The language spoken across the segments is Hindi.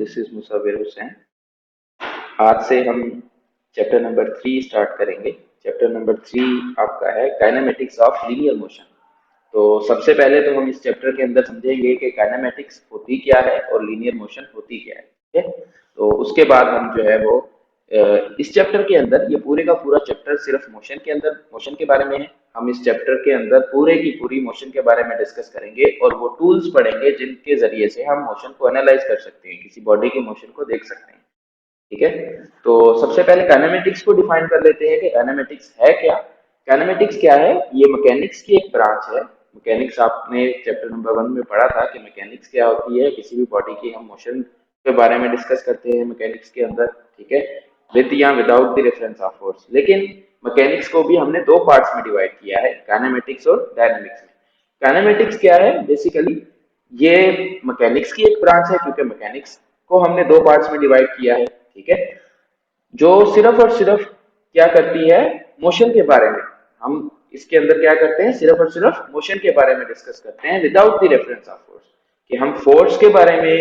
This is Musavir Hussain. आज से हम चैप्टर नंबर 3 स्टार्ट करेंगे। चैप्टर नंबर 3 आपका है काइनेमेटिक्स ऑफ लीनियर मोशन। तो सबसे पहले तो हम इस चैप्टर के अंदर समझेंगे कि काइनेमेटिक्स होती क्या है और लीनियर मोशन होती क्या है। ठीक है, तो उसके बाद हम जो है वो इस चैप्टर के अंदर ये पूरे का पूरा चैप्टर सिर्फ मोशन के अंदर मोशन के बारे में है। हम इस चैप्टर के अंदर पूरे की पूरी मोशन के बारे में डिस्कस करेंगे और वो टूल्स पढ़ेंगे जिनके जरिए से हम मोशन को एनालाइज कर सकते हैं, किसी बॉडी के मोशन को देख सकते हैं। ठीक है, तो सबसे पहले काइनेमेटिक्स को डिफाइन कर लेते हैं कि काइनेमेटिक्स है क्या। काइनेमेटिक्स क्या है? ये मैकेनिक्स की एक ब्रांच है। मैकेनिक्स आपने चैप्टर नंबर 1 में पढ़ा था कि मैकेनिक्स क्या होती है। किसी भी बॉडी की हम मोशन के बारे में डिस्कस करते हैं मैकेनिक्स के अंदर। ठीक है, विद या without the reference of force. लेकिन मैकेनिक्स को भी हमने दो पार्ट्स में डिवाइड किया है, काइनेमेटिक्स और डायनामिक्स में। काइनेमेटिक्स क्या है? बेसिकली ये मैकेनिक्स की एक ब्रांच है, क्योंकि मैकेनिक्स को हमने दो पार्ट्स में डिवाइड किया है। ठीक है, जो सिर्फ और सिर्फ क्या करती है, मोशन के बारे में। हम इसके अंदर क्या करते हैं, सिर्फ और सिर्फ मोशन के बारे में डिस्कस करते हैं without the reference of force. कि हम फोर्स के बारे में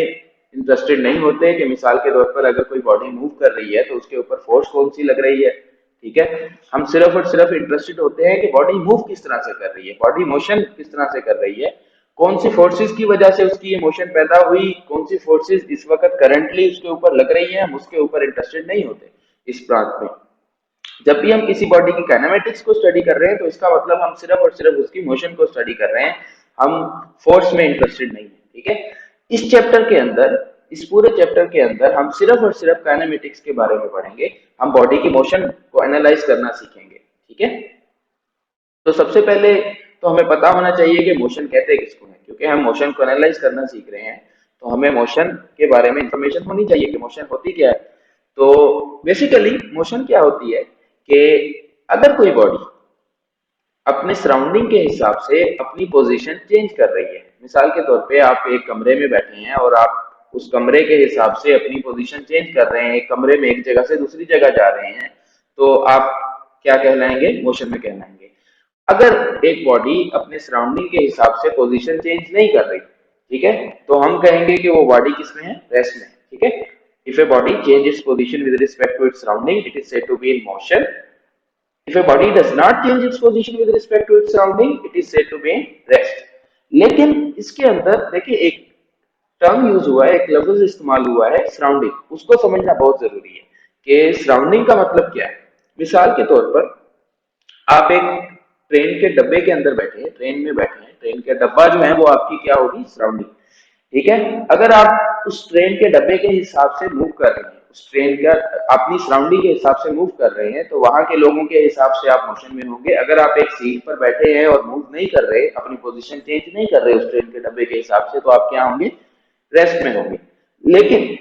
इंटरेस्टेड नहीं होते कि मिसाल के तौर पर अगर कोई बॉडी मूव कर रही है तो उसके ऊपर फोर्स कौन सी लग रही है। ठीक है, हम सिर्फ और सिर्फ इंटरेस्टेड होते हैं कि बॉडी मूव किस तरह से कर रही है, बॉडी मोशन किस तरह से कर रही है, कौन सी फोर्सेस की वजह से उसकी ये मोशन पैदा हुई, कौन सी फोर्सेस इस वक्त करंटली उसके ऊपर लग रही है। हम उसके ऊपर इंटरेस्टेड नहीं होते इस ब्रांच में। जब भी हम किसी बॉडी की काइनेमेटिक्स को स्टडी कर रहे हैं तो इसका मतलब हम सिर्फ और सिर्फ उसकी मोशन को स्टडी कर रहे हैं, हम फोर्स में इंटरेस्टेड नहीं है। ठीक है, इस चैप्टर के अंदर, इस पूरे चैप्टर के अंदर हम सिर्फ और सिर्फ काइनेमेटिक्स के बारे में पढ़ेंगे। हम बॉडी की मोशन को एनालाइज करना सीखेंगे। ठीक है, तो सबसे पहले तो हमें पता होना चाहिए कि मोशन कहते किसको है, क्योंकि हम मोशन को एनालाइज करना सीख रहे हैं। तो हमें मोशन के बारे में इंफॉर्मेशन होनी चाहिए कि मोशन होती क्या है। तो बेसिकली मोशन क्या होती है कि अगर कोई बॉडी अपने सराउंडिंग के हिसाब से अपनी पोजीशन चेंज कर रही है। मिसाल के तौर पे आप एक कमरे में बैठे हैं और आप उस कमरे के हिसाब से अपनी पोजीशन चेंज कर रहे हैं, एक कमरे में एक जगह से दूसरी जगह जा रहे हैं, तो आप क्या कहलाएंगे? मोशन में कहलाएंगे। अगर एक बॉडी अपने सराउंडिंग के हिसाब से पोजीशन चेंज नहीं कर रही, ठीक है, तो हम कहेंगे कि वो बॉडी किसमें है? रेस्ट में। ठीक है, if a body change its position with respect to its surrounding it is said to be in motion. If a body does not change its position with respect to its surrounding, it is said to be in rest. लेकिन इसके अंदर देखिए एक टर्म यूज हुआ है, एक लफ्ज इस्तेमाल हुआ है सराउंडिंग, उसको समझना बहुत जरूरी है कि सराउंडिंग का मतलब क्या है। मिसाल के तौर पर आप एक ट्रेन के डब्बे के अंदर बैठे हैं, ट्रेन में बैठे हैं, ट्रेन का डब्बा जो है वो आपकी क्या होगी? सराउंडिंग। ठीक है, अगर आप उस ट्रेन के डब्बे के हिसाब से मूव कर रहे हैं, उस ट्रेन का अपनी सराउंडिंग के हिसाब से मूव कर रहे हैं, तो वहां के लोगों के हिसाब से आप मोशन में होंगे। अगर आप एक सीट पर बैठे हैं और मूव नहीं कर रहे, अपनी पोजीशन चेंज नहीं कर रहे उस ट्रेन के डब्बे के हिसाब से, तो आप क्या होंगे? रेस्ट में होंगे। लेकिन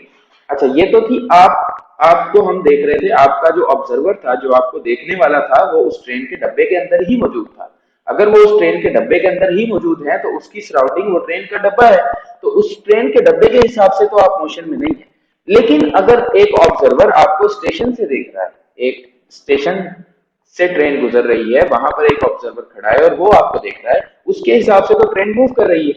अच्छा, ये तो थी आपको हम देख रहे थे, आपका जो ऑब्जर्वर था, जो आपको देखने वाला था, वो उस ट्रेन के डब्बे के अंदर ही मौजूद था। अगर वो उस ट्रेन के डब्बे के अंदर ही मौजूद है तो उसकी सराउंडिंग वो ट्रेन का डब्बा है, तो उस ट्रेन के डब्बे के हिसाब से तो आप मोशन में नहीं है। लेकिन अगर एक ऑब्जर्वर आपको स्टेशन से देख रहा है, एक स्टेशन से ट्रेन गुजर रही है, वहां पर एक ऑब्जर्वर खड़ा है और वो आपको देख रहा है, उसके हिसाब से तो ट्रेन मूव कर रही है।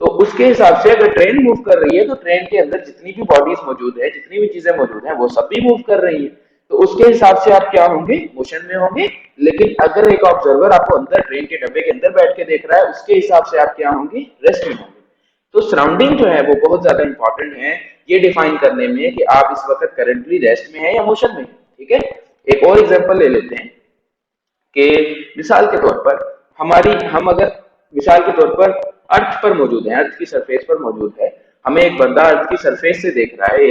तो उसके हिसाब से अगर ट्रेन मूव कर रही है तो ट्रेन के अंदर जितनी भी बॉडीज मौजूद है, जितनी भी चीजें मौजूद हैं, वो सब भी मूव कर रही है। तो उसके हिसाब से आप क्या होंगे? मोशन में होंगे। लेकिन अगर एक ऑब्जर्वर आपको अंदर ट्रेन के डब्बे के अंदर बैठ के देख रहा है, उसके हिसाब से आप क्या होंगे? रेस्ट में होंगे। तो सराउंडिंग जो है वो बहुत ज्यादा इंपॉर्टेंट है ये डिफाइन करने में कि आप इस वक्त करंटली रेस्ट में है या मोशन में। ठीक है, एक और एग्जांपल ले लेते हैं कि मिसाल के तौर पर हम अगर मिसाल के तौर पर अर्थ पर मौजूद है, अर्थ की सरफेस पर मौजूद है, हमें एक बंदा अर्थ की सरफेस से देख रहा है,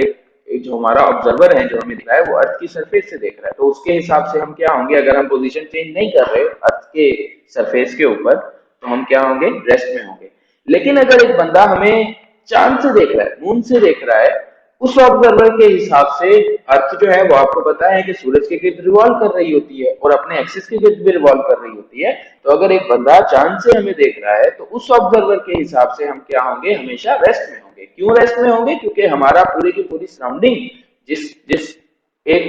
एक जो हमारा ऑब्जर्वर है जो हमें दिख रहा है वो अर्थ की सरफेस से देख रहा है, तो उसके हिसाब से हम क्या होंगे? अगर हम पोजीशन चेंज नहीं कर रहे अर्थ के सरफेस के ऊपर, तो हम क्या होंगे? रेस्ट में होंगे। लेकिन अगर एक बंदा हमें चांद से देख रहा है, मून से देख रहा है, उस ऑब्जर्वर के हिसाब से अर्थ जो है वो आपको पता है कि सूरज के गिर्द रिवॉल्व कर रही होती है और अपने एक्सिस के गिर्द भी रिवॉल्व कर रही होती है। तो अगर एक बंदा चांद से हमें देख रहा है तो उस ऑब्जर्वर के हिसाब से हम क्या होंगे? हमेशा रेस्ट में होंगे। क्यों रेस्ट में होंगे? क्योंकि हमारा पूरी की पूरी सराउंडिंग जिस जिस एक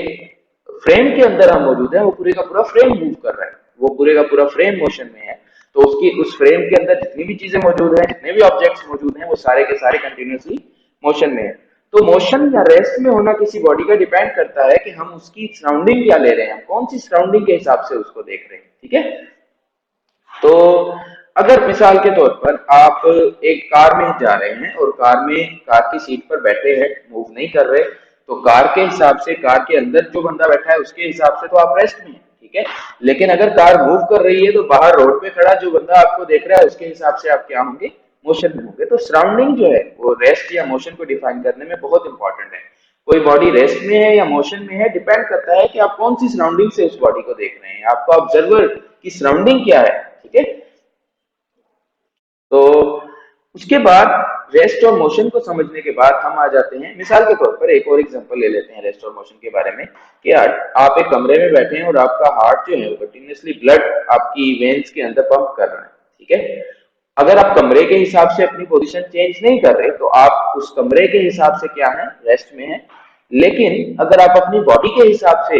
फ्रेम के अंदर हम मौजूद है, वो पूरे का पूरा फ्रेम मूव कर रहा है, वो पूरे का पूरा फ्रेम मोशन में है। तो उसकी उस फ्रेम के अंदर जितनी भी चीजें मौजूद हैं, जितने भी ऑब्जेक्ट्स मौजूद हैं, वो सारे के सारे कंटिन्यूसली मोशन में है। तो मोशन या रेस्ट में होना किसी बॉडी का डिपेंड करता है कि हम उसकी सराउंडिंग क्या ले रहे हैं, कौन सी सराउंडिंग के हिसाब से उसको देख रहे हैं। ठीक है, तो अगर मिसाल के तौर पर आप एक कार में जा रहे हैं और कार की सीट पर बैठे हैं, मूव नहीं कर रहे, तो कार के हिसाब से कार के अंदर जो बंदा बैठा है उसके हिसाब से तो आप रेस्ट में हैं। ठीक है, लेकिन अगर कार मूव कर रही है तो बाहर रोड पे खड़ा जो बंदा आपको देख रहा है उसके हिसाब से आप क्या होंगे, मोशन में होंगे। तो सराउंडिंग जो है वो रेस्ट या मोशन को डिफाइन करने में बहुत इंपॉर्टेंट है। कोई बॉडी रेस्ट में है या मोशन में है, डिपेंड करता है कि आप कौन सी सराउंडिंग से उस बॉडी को देख रहे हैं, आपका ऑब्जर्वर की सराउंडिंग क्या है। ठीक है, तो उसके बाद रेस्ट और मोशन को समझने के बाद हम आ जाते हैं, मिसाल के तौर पर एक और एग्जांपल ले लेते हैं रेस्ट और मोशन के बारे में, कि आप एक कमरे में बैठे हैं और आपका हार्ट जो है वो कंटिन्यूसली ब्लड आपकी वेन्स के अंदर पंप कर रहा है। ठीक है, अगर आप कमरे के हिसाब से अपनी पोजीशन चेंज नहीं कर रहे तो आप उस कमरे के हिसाब से क्या है, रेस्ट में है। लेकिन अगर आप अपनी बॉडी के हिसाब से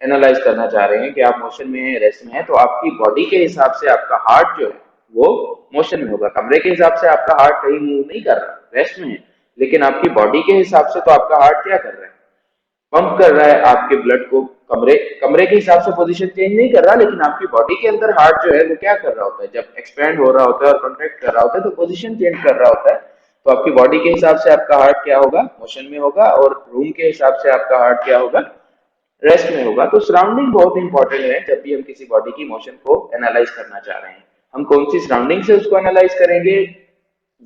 एनालाइज करना चाह रहे हैं कि आप मोशन में है, रेस्ट में है, तो आपकी बॉडी के हिसाब से आपका हार्ट जो है वो मोशन में होगा। कमरे के हिसाब से आपका हार्ट कहीं मूव नहीं कर रहा, रेस्ट में है, लेकिन आपकी बॉडी के हिसाब से तो आपका हार्ट क्या कर रहा है, पंप कर रहा है आपके ब्लड को। कमरे कमरे के हिसाब से पोजीशन चेंज नहीं कर रहा, लेकिन आपकी बॉडी के अंदर हार्ट जो है वो क्या कर रहा होता है, जब एक्सपेंड हो रहा होता है और कॉन्ट्रैक्ट कर रहा होता है तो पोजीशन चेंज कर रहा होता है। तो आपकी बॉडी के हिसाब से आपका हार्ट क्या होगा, मोशन में होगा, और रूम के हिसाब से आपका हार्ट क्या होगा, रेस्ट में होगा। तो सराउंडिंग बहुत इंपॉर्टेंट है जब भी हम किसी बॉडी की मोशन को एनालाइज करना चाह रहे हैं। हम कौन सी सराउंडिंग से उसको एनालाइज करेंगे,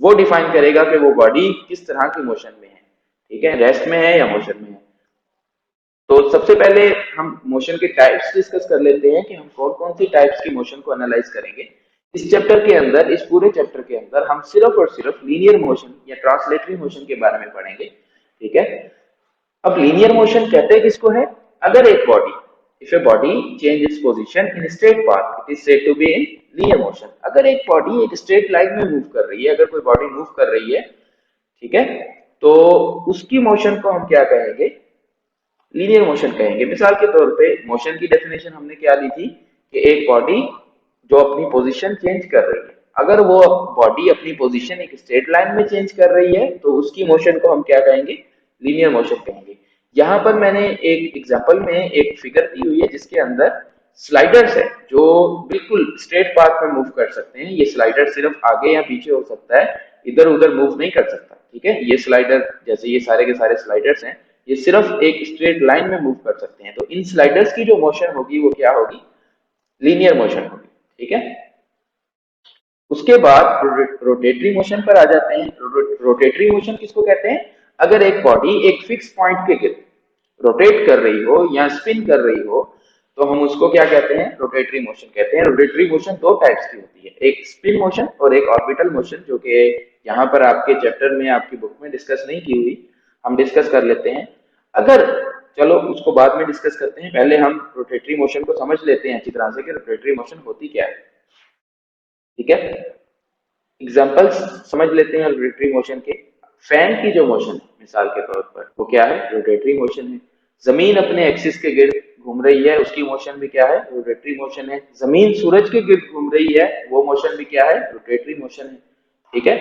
वो डिफाइन करेगा कि वो बॉडी किस तरह की मोशन में है। ठीक है, रेस्ट में है या मोशन में है। तो सबसे पहले हम मोशन के टाइप्स डिस्कस कर लेते हैं कि हम कौन कौन सी टाइप्स की मोशन को एनालाइज करेंगे। इस चैप्टर के अंदर, इस पूरे चैप्टर के अंदर हम सिर्फ और सिर्फ लीनियर मोशन या ट्रांसलेटरी मोशन के बारे में पढ़ेंगे। ठीक है, अब लीनियर मोशन कहते हैं किसको है, अगर एक body, if a body change its position in straight path it is said to be in linear motion. अगर एक बॉडी एक स्ट्रेट लाइन में मूव कर रही है, अगर कोई बॉडी मूव कर रही है, ठीक है, तो उसकी मोशन को हम क्या कहेंगे, लीनियर मोशन कहेंगे। मिसाल के तौर पे मोशन की डेफिनेशन हमने क्या ली थी कि एक बॉडी जो अपनी पोजीशन चेंज कर रही है, अगर वो बॉडी अपनी पोजीशन एक स्ट्रेट लाइन में चेंज कर रही है तो उसकी मोशन को हम क्या कहेंगे, लीनियर मोशन कहेंगे। यहाँ पर मैंने एक एग्जांपल में एक फिगर दी हुई है जिसके अंदर स्लाइडर्स है जो बिल्कुल स्ट्रेट पाथ में मूव कर सकते हैं। ये स्लाइडर सिर्फ आगे या पीछे हो सकता है, इधर उधर मूव नहीं कर सकता। ठीक है, ये स्लाइडर जैसे ये सारे के सारे स्लाइडर्स हैं, ये सिर्फ एक स्ट्रेट लाइन में मूव कर सकते हैं। तो इन स्लाइडर्स की जो मोशन होगी वो क्या होगी, लीनियर मोशन होगी। ठीक है, उसके बाद रोटेटरी मोशन पर आ जाते हैं। रोटेटरी मोशन किसको कहते हैं, अगर एक बॉडी एक फिक्स पॉइंट के गिर्द रोटेट कर रही हो या स्पिन कर रही हो तो हम उसको क्या कहते हैं, रोटेटरी मोशन कहते हैं। रोटेटरी मोशन दो टाइप्स की होती है, एक स्पिन मोशन और एक ऑर्बिटल मोशन, जो कि यहाँ पर आपके चैप्टर में आपकी बुक में डिस्कस नहीं की हुई, हम डिस्कस कर लेते हैं। अगर, चलो उसको बाद में डिस्कस करते हैं, पहले हम रोटेटरी मोशन को समझ लेते हैं अच्छी तरह से कि रोटेटरी मोशन होती क्या है। ठीक है, एग्जांपल्स समझ लेते हैं रोटेटरी मोशन के। फैन की जो मोशन है मिसाल के तौर पर वो क्या है, रोटेटरी मोशन है। जमीन अपने एक्सिस के गिर्द घूम रही है, उसकी मोशन भी क्या है, रोटेटरी मोशन है। जमीन सूरज के गिर्द घूम रही है, वो मोशन भी क्या है, रोटेटरी मोशन है। ठीक है,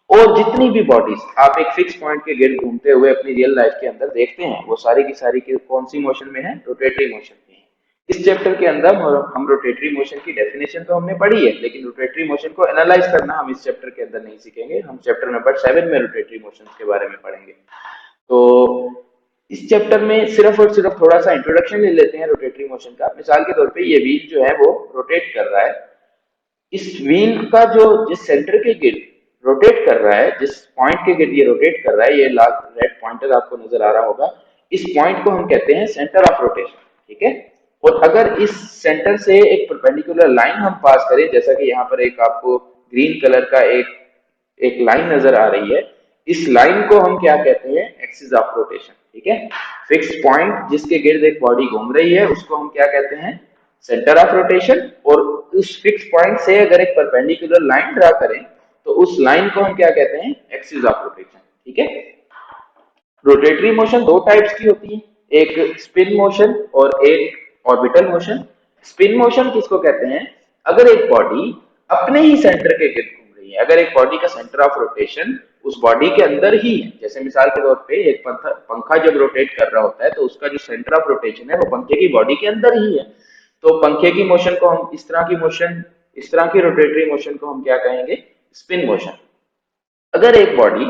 और जितनी भी बॉडीज आप एक फिक्स पॉइंट के गिर्द घूमते हुए अपनी रियल लाइफ के अंदर देखते हैं वो सारी की सारी कौन सी मोशन में है, रोटेटरी मोशन में है। इस चैप्टर के अंदर हम रोटेटरी मोशन की डेफिनेशन तो हमने पढ़ी है, लेकिन रोटेटरी मोशन को एनालाइज करना हम इस चैप्टर के अंदर नहीं सीखेंगे। हम चैप्टर नंबर 7 में रोटेटरी मोशन के बारे में पढ़ेंगे। तो इस चैप्टर में सिर्फ और सिर्फ थोड़ा सा इंट्रोडक्शन ले लेते हैं रोटेटरी मोशन का। मिसाल के तौर पे ये व्हील जो है वो रोटेट कर रहा है, इस व्हील का जो जिस सेंटर के गिर्द रोटेट कर रहा है, जिस पॉइंट के गिर्द ये रोटेट कर रहा है, ये लाल रेड पॉइंटर आपको नजर आ रहा होगा, इस पॉइंट को हम कहते हैं सेंटर ऑफ रोटेशन। ठीक है, और अगर इस सेंटर से एक परपेंडिकुलर लाइन हम पास करें, जैसा कि यहाँ पर एक आपको ग्रीन कलर का एक एक लाइन नजर आ रही है, इस लाइन को हम क्या कहते हैं, एक्सिस ऑफ रोटेशन। ठीक है, फिक्स पॉइंट जिसके गिर्द एक बॉडी घूम रही है उसको हम क्या कहते हैं, सेंटर ऑफ रोटेशन। और उस फिक्स पॉइंट से अगर एक परपेंडिकुलर लाइन ड्रा करें तो उस लाइन को हम क्या कहते हैं, एक्सिस ऑफ रोटेशन। ठीक है, रोटेटरी मोशन दो टाइप्स की होती है, एक स्पिन मोशन और एक ऑर्बिटल मोशन। स्पिन मोशन किसको कहते हैं, अगर एक बॉडी अपने ही सेंटर के गिर्द घूम रही है। अगर एक बॉडी का सेंटर ऑफ रोटेशन उस बॉडी के अंदर ही है, जैसे मिसाल के तौर पे एक पंखा जब रोटेट कर रहा होता है तो उसका जो सेंटर ऑफ रोटेशन है वो पंखे की बॉडी के अंदर ही है, तो पंखे की मोशन को हम इस तरह की मोशन, इस तरह की रोटेटरी मोशन को हम क्या कहेंगे, स्पिन मोशन। अगर एक बॉडी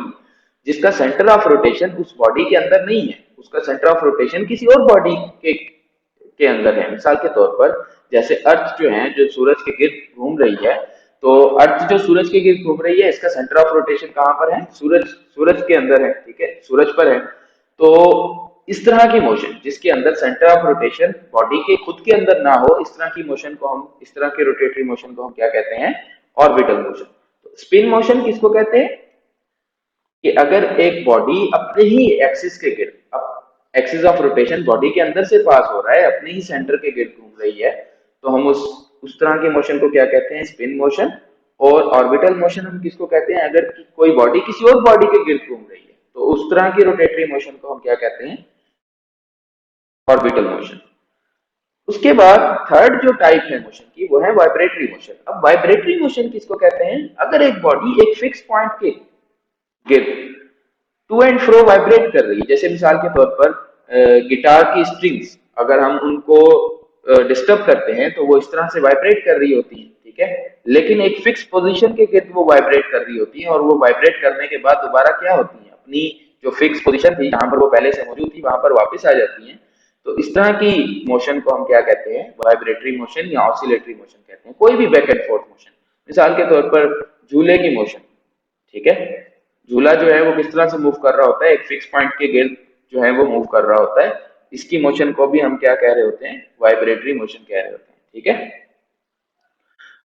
जिसका सेंटर ऑफ रोटेशन उस बॉडी के अंदर नहीं है, उसका सेंटर ऑफ रोटेशन किसी और बॉडी के अंदर है, मिसाल के तौर पर जैसे अर्थ जो है जो सूरज के गिर्द घूम रही है, तो अर्थ जो सूरज के गिर्द घूम रही है इसका सेंटर ऑफ रोटेशन कहाँ पर है, सूरज के अंदर है, ठीक है, सूरज पर है। तो इस तरह की मोशन जिसके अंदर सेंटर ऑफ रोटेशन बॉडी के खुद के अंदर ना हो, इस तरह की मोशन को हम, इस तरह के रोटेटरी मोशन को हम क्या कहते हैं, ऑर्बिटल मोशन। तो स्पिन मोशन किसको कहते हैं कि अगर एक बॉडी अपने ही एक्सिस के गिर्द, अब एक्सिस ऑफ रोटेशन बॉडी के अंदर से पास हो रहा है, अपने ही सेंटर के गिर्द घूम रही है, तो हम उस तरह के मोशन को क्या कहते हैं, स्पिन मोशन। और ऑर्बिटल मोशन हम किसको कहते हैं, अगर कोई बॉडी किसी और बॉडी के गिर्द घूम रही है तो उस तरह की रोटेटरी मोशन को हम क्या कहते हैं, ऑर्बिटल मोशन। उसके बाद थर्ड जो टाइप है मोशन की वो है वाइब्रेटरी मोशन। अब वाइब्रेटरी मोशन किसको कहते हैं, अगर एक बॉडी एक फिक्स पॉइंट के गिर्द टू एंड फ्रो वाइब्रेट कर रही है, जैसे मिसाल के तौर पर गिटार की स्ट्रिंग्स अगर हम उनको डिस्टर्ब करते हैं तो वो इस तरह से वाइब्रेट कर रही होती है, ठीक है, लेकिन एक फिक्स पोजीशन के गिर्द वो वाइब्रेट कर रही होती है, और वो वाइब्रेट करने के बाद दोबारा क्या होती है, अपनी जो फिक्स पोजीशन थी जहां पर वो पहले से मौजूद थी वहां पर वापस आ जाती है। तो इस तरह की मोशन को हम क्या कहते हैं, वाइब्रेटरी मोशन या ऑसिलेटरी मोशन कहते हैं। कोई भी बैक एंड फोर्थ मोशन, मिसाल के तौर पर झूले की मोशन, ठीक है, झूला जो है वो किस तरह से मूव कर रहा होता है, एक फिक्स पॉइंट के गिर्द जो है वो मूव कर रहा होता है, इसकी मोशन को भी हम क्या कह रहे होते हैं, वाइब्रेटरी मोशन कह रहे होते हैं, ठीक है।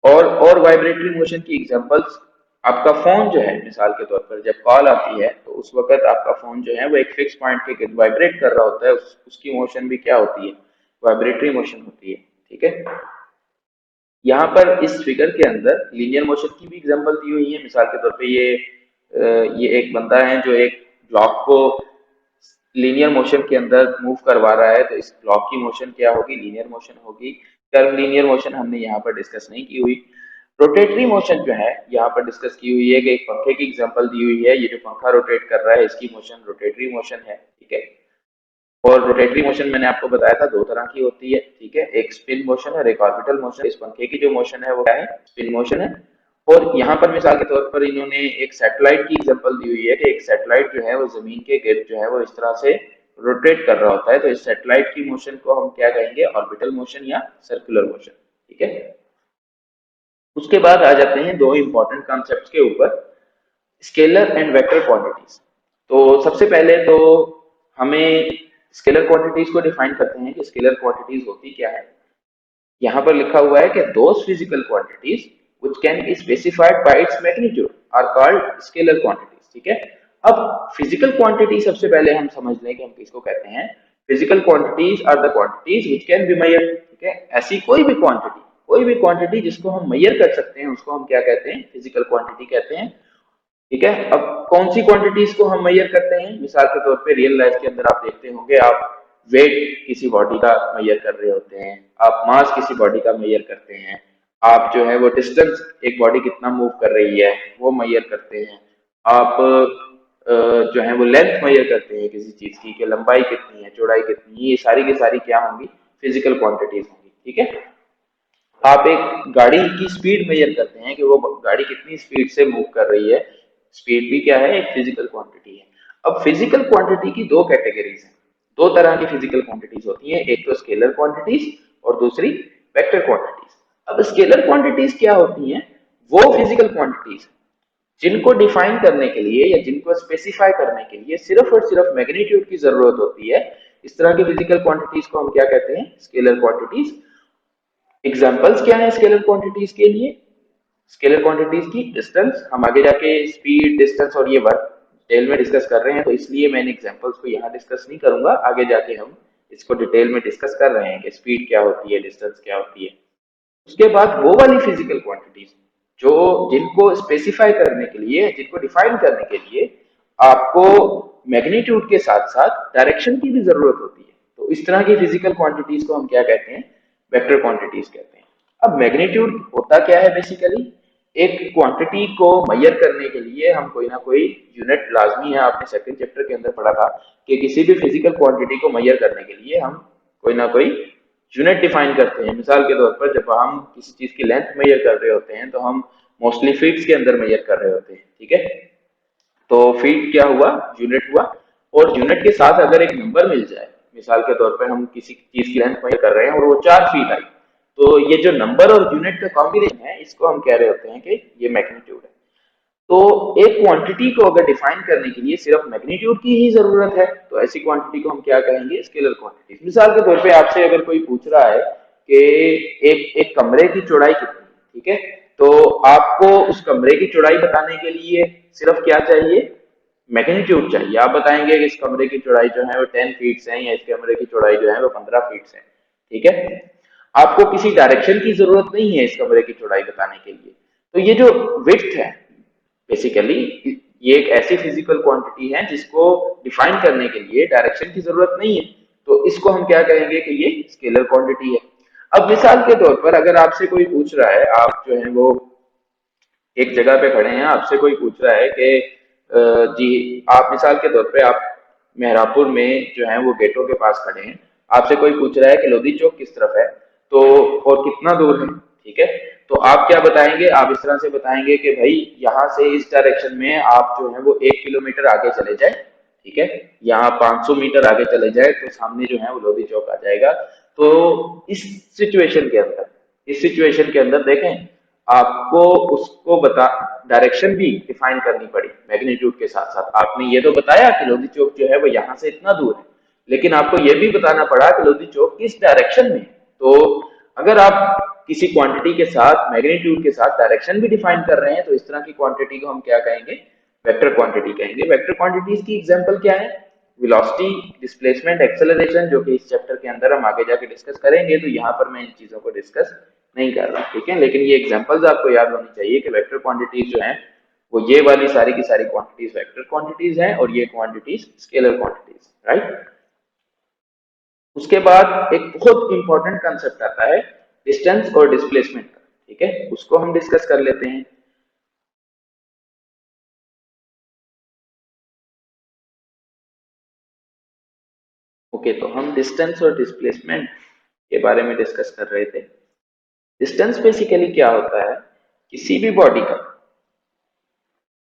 और वाइब्रेटरी मोशन की एग्जांपल्स, आपका फोन जो है मिसाल के तौर पर जब कॉल आती है तो उस वक्त आपका फोन जो है वो एक फिक्स पॉइंट के गिर्द वाइब्रेट कर रहा होता है, उसकी मोशन भी क्या होती है, वाइब्रेटरी मोशन होती है, ठीक है। यहाँ पर इस फिगर के अंदर लीनियर मोशन की भी एग्जांपल दी हुई है। मिसाल के तौर पे ये एक बंदा है जो एक ब्लॉक को लीनियर मोशन के अंदर मूव करवा रहा है, तो इस ब्लॉक की मोशन क्या होगी, लीनियर मोशन होगी। कर्व लीनियर मोशन हमने यहाँ पर डिस्कस नहीं की हुई। रोटेटरी मोशन जो है यहाँ पर डिस्कस की हुई है कि एक पंखे की एग्जांपल दी हुई है, ये जो पंखा रोटेट कर रहा है इसकी मोशन रोटेटरी मोशन है, ठीक है। और रोटेटरी मोशन मैंने आपको बताया था दो तरह की होती है, ठीक है, एक स्पिन मोशन और एक ऑर्बिटल मोशन। इस पंखे की जो मोशन है वो क्या है, स्पिन मोशन है। और यहाँ पर मिसाल के तौर पर इन्होंने एक सैटेलाइट की एग्जांपल दी हुई है कि एक सैटेलाइट जो है वो जमीन के गिर्द जो है वो इस तरह से रोटेट कर रहा होता है, तो इस सैटेलाइट की मोशन को हम क्या कहेंगे, ऑर्बिटल मोशन या सर्कुलर मोशन, ठीक है। उसके बाद आ जाते हैं दो इंपॉर्टेंट कॉन्सेप्ट्स के ऊपर, स्केलर एंड वेक्टर क्वांटिटीज। तो सबसे पहले तो हमें स्केलर क्वांटिटीज को डिफाइन करते हैं कि स्केलर क्वांटिटीज होती क्या है। यहाँ पर लिखा हुआ है कि those physical quantities which can be specified by its magnitude are called scalar quantities, ठीक है। अब फिजिकल क्वांटिटी सबसे पहले हम समझ लें कि हम किसको कहते हैं। Physical quantities are the quantities which can be measured, ठीक है। ऐसी कोई भी क्वांटिटी जिसको हम मेजर कर सकते हैं उसको हम क्या कहते हैं, फिजिकल क्वांटिटी कहते हैं, ठीक है। अब कौन सी क्वांटिटीज को हम मेजर करते हैं, मिसाल के तौर पे रियल लाइफ के अंदर आप देखते होंगे, आप वेट किसी बॉडी का मेजर कर रहे होते हैं, आप मास किसी बॉडी का मेजर करते हैं, आप जो है वो डिस्टेंस एक बॉडी कितना मूव कर रही है वो मेजर करते हैं, आप जो है वो लेंथ मेजर करते हैं किसी चीज की कि लंबाई कितनी है, चौड़ाई कितनी है, ये सारी की सारी क्या होंगी, फिजिकल क्वांटिटीज होंगी, ठीक है। आप एक गाड़ी की स्पीड मेजर करते हैं कि वो गाड़ी कितनी स्पीड से मूव कर रही है, स्पीड भी क्या है, एक फिजिकल क्वांटिटी है। अब फिजिकल क्वांटिटी की दो कैटेगरीज हैं, दो तरह की फिजिकल क्वांटिटीज होती हैं, एक तो स्केलर क्वांटिटीज और दूसरी वेक्टर क्वांटिटीज। अब स्केलर क्वांटिटीज क्या होती हैं, वो फिजिकल क्वांटिटीज जिनको डिफाइन करने के लिए या जिनको स्पेसिफाई करने के लिए सिर्फ और सिर्फ मैग्नीट्यूड की जरूरत होती है, इस तरह की फिजिकल क्वांटिटीज को हम क्या कहते हैं, स्केलर क्वांटिटीज। एग्जांपल्स क्या है स्केलर क्वांटिटीज के लिए, स्केलर क्वांटिटीज की डिस्टेंस, हम आगे जाके स्पीड, डिस्टेंस और ये वर्क डिटेल में डिस्कस कर रहे हैं, तो इसलिए मैंने एग्जांपल्स को यहाँ डिस्कस नहीं करूंगा, आगे जाके हम इसको डिटेल में डिस्कस कर रहे हैं कि स्पीड क्या होती है, डिस्टेंस क्या होती है। उसके बाद वो वाली फिजिकल क्वांटिटीज जो जिनको स्पेसिफाई करने के लिए, जिनको डिफाइन करने के लिए आपको मैग्नीट्यूड के साथ साथ डायरेक्शन की भी जरूरत होती है, तो इस तरह की फिजिकल क्वांटिटीज को हम क्या कहते हैं, वेक्टर क्वांटिटीज कहते हैं। अब मैग्नीट्यूड होता क्या है बेसिकली, एक क्वांटिटी को मेजर करने के लिए हम कोई ना कोई यूनिट लाजमी है, आपने सेकंड चैप्टर के अंदर पढ़ा था कि किसी भी फिजिकल क्वांटिटी को मेजर करने के लिए हम कोई ना कोई यूनिट डिफाइन करते हैं। मिसाल के तौर पर जब हम किसी चीज की लेंथ मेजर कर रहे होते हैं तो हम मोस्टली फीट्स के अंदर मेजर कर रहे होते हैं, ठीक है। तो फीट क्या हुआ, यूनिट हुआ। और यूनिट के साथ अगर एक नंबर मिल जाए, मिसाल के तौर पर हम किसी चीज की लेंथ मेजर कर रहे हैं और वो 4 फीट आई, तो ये जो नंबर और यूनिट का कॉम्बिनेशन है इसको हम कह रहे होते हैं कि ये मैग्नीट्यूड है। तो एक क्वांटिटी को अगर डिफाइन करने के लिए सिर्फ मैग्नीट्यूड की ही जरूरत है तो ऐसी क्वांटिटी को हम क्या कहेंगे, स्केलर क्वांटिटी। मिसाल के तौर पे आपसे अगर कोई पूछ रहा है कि एक एक कमरे की चौड़ाई कितनी है, ठीक है, तो आपको उस कमरे की चौड़ाई बताने के लिए सिर्फ क्या चाहिए, मैग्नीट्यूड चाहिए। आप बताएंगे कि इस कमरे की चौड़ाई जो है वो 10 फीट है या इस कमरे की चौड़ाई जो है वो 15 फीट है, ठीक है। आपको किसी डायरेक्शन की जरूरत नहीं है इस कमरे की चौड़ाई बताने के लिए। तो ये जो विड्थ है बेसिकली, ये एक ऐसी फिजिकल क्वांटिटी है जिसको डिफाइन करने के लिए डायरेक्शन की जरूरत नहीं है, तो इसको हम क्या कहेंगे कि ये स्केलर क्वांटिटी है। अब मिसाल के तौर पर अगर आपसे कोई पूछ रहा है, आप जो है वो एक जगह पे खड़े हैं, आपसे कोई पूछ रहा है कि जी आप मिसाल के तौर पे आप मेहरापुर में जो है वो गेटों के पास खड़े हैं, आपसे कोई पूछ रहा है कि लोधी चौक किस तरफ है, तो और कितना दूर है, ठीक है। तो आप क्या बताएंगे, आप इस तरह से बताएंगे कि भाई यहाँ से इस डायरेक्शन में आप जो है वो 1 किलोमीटर आगे चले जाए, ठीक है, यहाँ 500 मीटर आगे चले जाए तो सामने जो है वो लोधी चौक आ जाएगा। तो इस सिचुएशन के अंदर देखें, आपको उसको बता डायरेक्शन भी डिफाइन करनी पड़ी मैग्नीट्यूड के साथ साथ। आपने ये तो बताया कि लोधी चौक जो है वो यहाँ से इतना दूर है, लेकिन आपको ये भी बताना पड़ा कि लोधी चौक किस डायरेक्शन में। तो अगर आप किसी क्वांटिटी के साथ मैग्नीट्यूड के साथ डायरेक्शन भी डिफाइन कर रहे हैं तो इस तरह की क्वांटिटी को हम क्या कहेंगे, वेक्टर क्वांटिटी कहेंगे। वेक्टर क्वांटिटीज की एग्जांपल क्या है, वेलोसिटी, डिस्प्लेसमेंट, एक्सेलरेशन, जो कि इस चैप्टर के अंदर हम आगे जाके डिस्कस करेंगे, तो यहाँ पर मैं इन चीजों को डिस्कस नहीं कर रहा, ठीक है। लेकिन ये एग्जांपल्स आपको याद होनी चाहिए कि वेक्टर क्वांटिटीज जो है वो ये वाली सारी की सारी क्वांटिटीज वेक्टर क्वांटिटीज हैं और ये क्वांटिटीज स्केलर क्वांटिटीज, राइट। उसके बाद एक बहुत इंपॉर्टेंट कंसेप्ट आता है डिस्टेंस और डिस्प्लेसमेंट का, ठीक है, उसको हम डिस्कस कर लेते हैं। ओके, तो हम डिस्टेंस और डिस्प्लेसमेंट के बारे में डिस्कस कर रहे थे। डिस्टेंस बेसिकली क्या होता है, किसी भी बॉडी का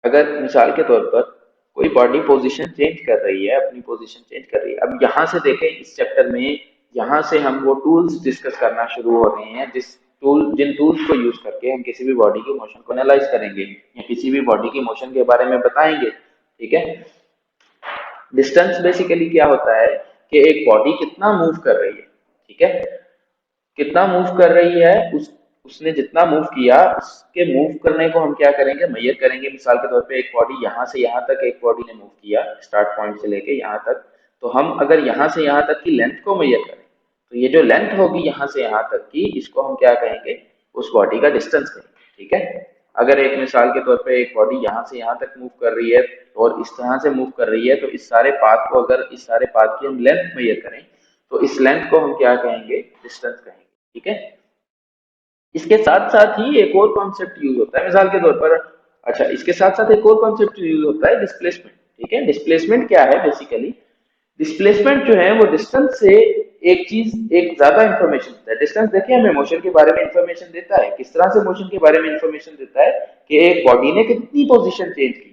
अगर मिसाल के तौर पर कोई बॉडी पोजीशन चेंज कर रही है, अपनी पोजीशन चेंज कर रही है। अब यहाँ से देखें इस चैप्टर में, यहाँ से हम वो टूल्स डिस्कस करना शुरू हो रहे हैं जिन टूल्स को यूज करके हम किसी भी बॉडी के मोशन को एनालाइज करेंगे या किसी भी बॉडी की मोशन के बारे में बताएंगे, ठीक है। डिस्टेंस बेसिकली क्या होता है कि एक बॉडी कितना मूव कर रही है, ठीक है, कितना मूव कर रही है, उसने जितना मूव किया उसके मूव करने को हम क्या करेंगे, मेजर करेंगे। मिसाल के तौर पे एक बॉडी यहाँ से यहाँ तक एक बॉडी ने मूव किया स्टार्ट पॉइंट से लेके यहाँ तक, तो हम अगर यहाँ से यहाँ तक की लेंथ को मेजर करें तो ये जो लेंथ होगी यहाँ से यहाँ तक की, इसको हम क्या कहेंगे, उस बॉडी का डिस्टेंस कहेंगे, ठीक है। अगर एक मिसाल के तौर पे एक बॉडी यहाँ से यहाँ तक मूव कर रही है और इस तरह से मूव कर रही है, तो इस सारे पाथ को, अगर इस सारे पाथ की हम लेंथ मेजर करें तो इस लेंथ को हम क्या कहेंगे, डिस्टेंस कहेंगे, ठीक है। इसके साथ साथ ही एक और कॉन्सेप्ट यूज होता है मिसाल के तौर पर, अच्छा इसके साथ साथ एक और कॉन्सेप्ट यूज होता है डिस्प्लेसमेंट, ठीक है। डिस्प्लेसमेंट क्या है बेसिकली, डिस्प्लेसमेंट जो है वो डिस्टेंस से एक चीज एक ज्यादा इंफॉर्मेशन देता है। डिस्टेंस देखिए हमें मोशन के बारे में इंफॉर्मेशन देता है, किस तरह से मोशन के बारे में इंफॉर्मेशन देता है कि एक बॉडी ने कितनी पोजीशन चेंज की,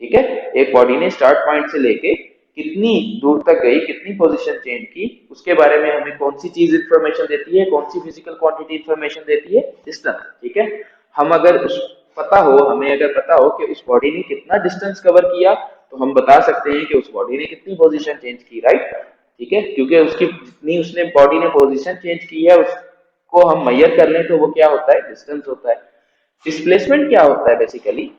ठीक है, एक बॉडी ने स्टार्ट पॉइंट से लेके कितनी दूर तक गई, कितनी पोजीशन चेंज की, उसके बारे में हमें कौन सी चीज इंफॉर्मेशन देती है, कौन सी फिजिकल क्वांटिटी इंफॉर्मेशन देती है, डिस्टेंस, ठीक है। हम अगर उस पता हो, हमें अगर पता हो कि उस बॉडी ने कितना डिस्टेंस कवर किया तो हम बता सकते हैं कि उस बॉडी ने कितनी पोजीशन चेंज की, राइट, ठीक है। क्योंकि उसकी जितनी उसने बॉडी ने पोजीशन चेंज की है उसको हम मेजर कर लें तो वो क्या होता है, डिस्टेंस होता है। डिस्प्लेसमेंट क्या होता है बेसिकली,